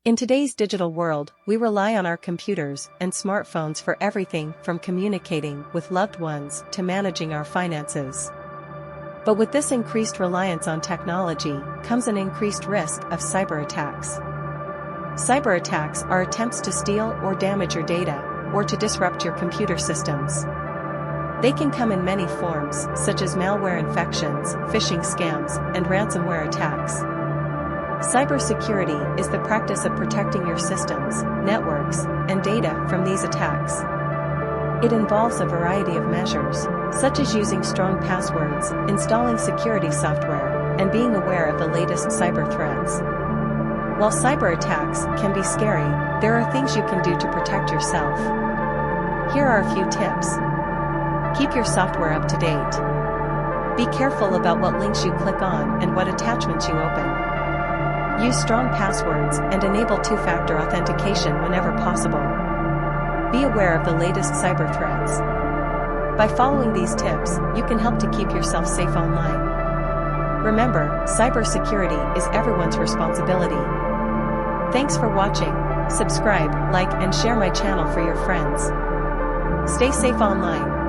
In today's digital world, we rely on our computers and smartphones for everything from communicating with loved ones to managing our finances. But with this increased reliance on technology comes an increased risk of cyber attacks. Cyber attacks are attempts to steal or damage your data, or to disrupt your computer systems. They can come in many forms, such as malware infections, phishing scams, and ransomware attacks. Cybersecurity is the practice of protecting your systems, networks, and data from these attacks. It involves a variety of measures, such as using strong passwords, installing security software, and being aware of the latest cyber threats. While cyber attacks can be scary, there are things you can do to protect yourself. Here are a few tips. Keep your software up to date. Be careful about what links you click on and what attachments you open. Use strong passwords and enable two-factor authentication whenever possible. Be aware of the latest cyber threats. By following these tips, you can help to keep yourself safe online. Remember, cybersecurity is everyone's responsibility. Thanks for watching. Subscribe, like, and share my channel for your friends. Stay safe online.